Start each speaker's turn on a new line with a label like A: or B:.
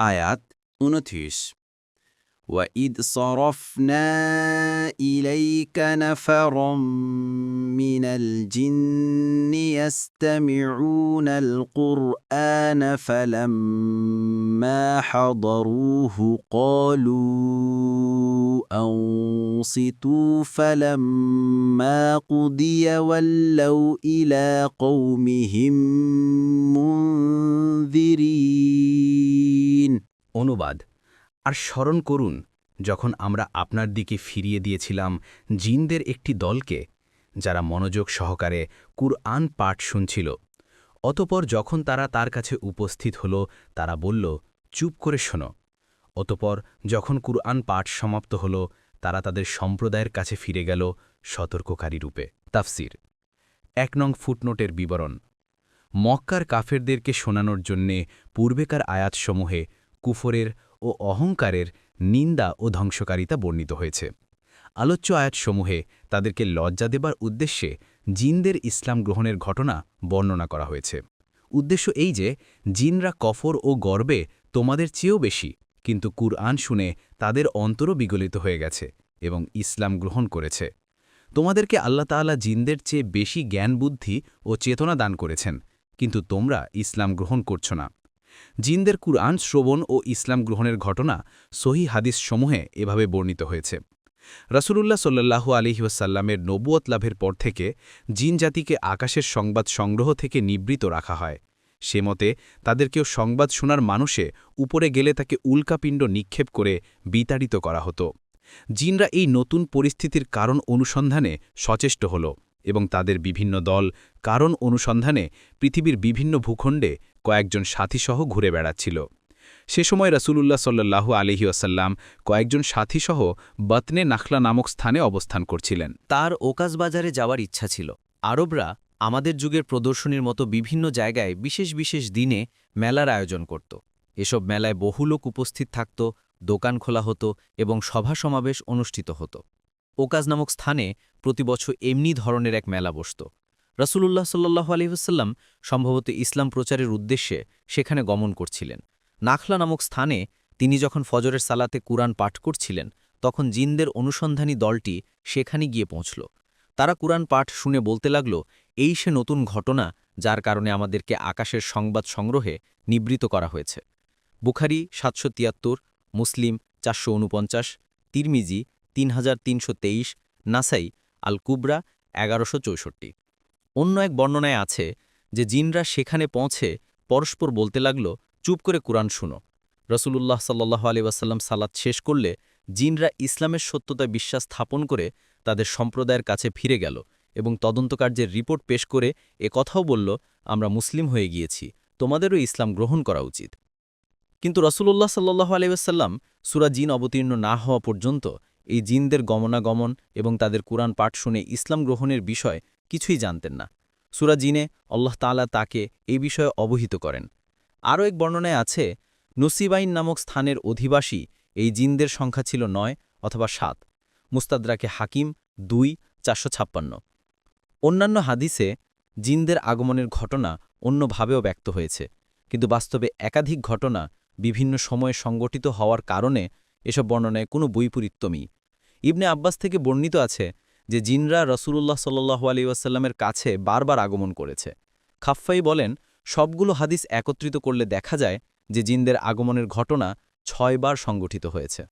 A: আয়াত ২৯ وَإِذْ صَرَفْنَا إِلَيْكَ نَفَرًا مِنَ الْجِنِّ يَسْتَمِعُونَ الْقُرْآنَ فَلَمَّا حَضَرُوهُ قَالُوا أَنصِتُوا فَلَمَّا قُضِيَ وَلَّوْا إِلَى قَوْمِهِم مُنذِرِينَ।
B: অনুবাদ আর স্মরণ করুন যখন আমরা আপনার দিকে ফিরিয়ে দিয়েছিলাম জিনদের একটি দলকে যারা মনোযোগ সহকারে কুরআন পাঠ শুনছিল। অতপর যখন তারা তার কাছে উপস্থিত হল তারা বলল, চুপ করে শোনো। অতপর যখন কুরআন পাঠ সমাপ্ত হল তারা তাদের সম্প্রদায়ের কাছে ফিরে গেল সতর্ককারী রূপে। তাফসির ১ নং ফুটনোটের বিবরণ। মক্কার কাফেরদেরকে শোনানোর জন্যে পূর্বেকার আয়াতসমূহে কুফরের ও অহংকারের নিন্দা ও ধ্বংসকারিতা বর্ণিত হয়েছে। আলোচ্য আয়াতসমূহে তাদেরকে লজ্জা দেবার উদ্দেশ্যে জিনদের ইসলাম গ্রহণের ঘটনা বর্ণনা করা হয়েছে। উদ্দেশ্য এই যে জিনরা কফর ও গর্বে তোমাদের চেয়েও বেশি, কিন্তু কুরআন শুনে তাদের অন্তরও বিগলিত হয়ে গেছে এবং ইসলাম গ্রহণ করেছে। তোমাদেরকে আল্লাহ তাআলা জিনদের চেয়ে বেশি জ্ঞান বুদ্ধি ও চেতনা দান করেছেন, কিন্তু তোমরা ইসলাম গ্রহণ করছ না। জিনদের কুরআন শ্রবণ ও ইসলাম গ্রহণের ঘটনা সহিহ হাদিস সমূহে এভাবে বর্ণিত হয়েছে। রাসূলুল্লাহ সাল্লাল্লাহু আলাইহি ওয়াসাল্লামের নবুয়ত লাভের পর থেকে জিন জাতিকে আকাশের সংবাদ সংগ্রহ থেকে নিবৃত রাখা হয়। সে মতে তাদেরকেও সংবাদ শোনার মানুষে উপরে গেলে তাকে উল্কাপিণ্ড নিক্ষেপ করে বিতাড়িত করা হতো। জিনরা এই নতুন পরিস্থিতির কারণ অনুসন্ধানে সচেষ্ট হল এবং তাদের বিভিন্ন দল কারণ অনুসন্ধানে পৃথিবীর বিভিন্ন ভূখণ্ডে কয়েকজন সাথীসহ ঘুরে বেড়াচ্ছিল। সে সময় রাসূলুল্লাহ সাল্লাল্লাহু আলাইহি ওয়াসাল্লাম কয়েকজন সাথীসহ বতনে নাখলা নামক স্থানে অবস্থান করছিলেন।
C: তার ওকাজ বাজারে যাওয়ার ইচ্ছা ছিল। আরবরা আমাদের যুগের প্রদর্শনীর মতো বিভিন্ন জায়গায় বিশেষ বিশেষ দিনে মেলার আয়োজন করত। এসব মেলায় বহু লোক উপস্থিত থাকত, দোকান খোলা হতো এবং সভা সমাবেশ অনুষ্ঠিত হতো। ওকাজ নামক স্থানে প্রতিবছর এমনি ধরনের এক মেলা বসত। রাসূলুল্লাহ সাল্লাল্লাহু আলাইহি ওয়াসাল্লাম সম্ভবত ইসলাম প্রচারের উদ্দেশ্যে সেখানে গমন করছিলেন। নাখলা নামক স্থানে তিনি যখন ফজরের সালাতে কুরআন পাঠ করছিলেন তখন জিনদের অনুসন্ধানী দলটি সেখানে গিয়ে পৌঁছল। তারা কুরআন পাঠ শুনে বলতে লাগল, এই সে নতুন ঘটনা যার কারণে আমাদেরকে আকাশের সংবাদ সংগ্রহে নিবৃত করা হয়েছে। বুখারী ৭৭৩, মুসলিম ৪৪৯, তিরমিজি ৩৩২৩, নাসাই আল কুবরা ১১৬৪। অন্য এক বর্ণনায় আছে যে জিনরা সেখানে পৌঁছে পরস্পর বলতে লাগল, চুপ করে কুরআন শুনো। রাসূলুল্লাহ সাল্লাল্লাহু আলাইহি ওয়াসাল্লাম সালাত শেষ করলে জিনরা ইসলামের সত্যতায় বিশ্বাস স্থাপন করে তাদের সম্প্রদায়ের কাছে ফিরে গেল এবং তদন্তকার্যের রিপোর্ট পেশ করে কথাও বলল, আমরা মুসলিম হয়ে গিয়েছি, তোমাদেরও ইসলাম গ্রহণ করা উচিত। কিন্তু রাসূলুল্লাহ সাল্লাল্লাহু আলাইহি ওয়াসাল্লাম সূরা জিন অবতীর্ণ না হওয়া পর্যন্ত এই জিনদের গমনাগমন এবং তাদের কুরআন পাঠ শুনে ইসলাম গ্রহণের বিষয় কিছুই জানতেন না। সূরা জিনে আল্লাহ তাআলা তাকে এই বিষয়ে অবহিত করেন। আরও এক বর্ণনায় আছে, নুসিবাইন নামক স্থানের অধিবাসী এই জিনদের সংখ্যা ছিল ৯ অথবা ৭। মুস্তাদরাকে হাকিম ২/৪৫৬। অন্যান্য হাদিসে জিনদের আগমনের ঘটনা অন্যভাবেও ব্যক্ত হয়েছে, কিন্তু বাস্তবে একাধিক ঘটনা বিভিন্ন সময়ে সংগঠিত হওয়ার কারণে এসব বর্ণনায় কোনো বৈপরীত্যমই। ইবনে আব্বাস থেকে বর্ণিত আছে যে জিনরা রাসূলুল্লাহ সাল্লাল্লাহু আলাইহি ওয়াসাল্লামের কাছে বারবার আগমন করেছে। খাফফাই বলেন, সবগুলো হাদিস একত্রিত করলে দেখা যায় যে জিনদের আগমনের ঘটনা ৬ বার সংগঠিত হয়েছে।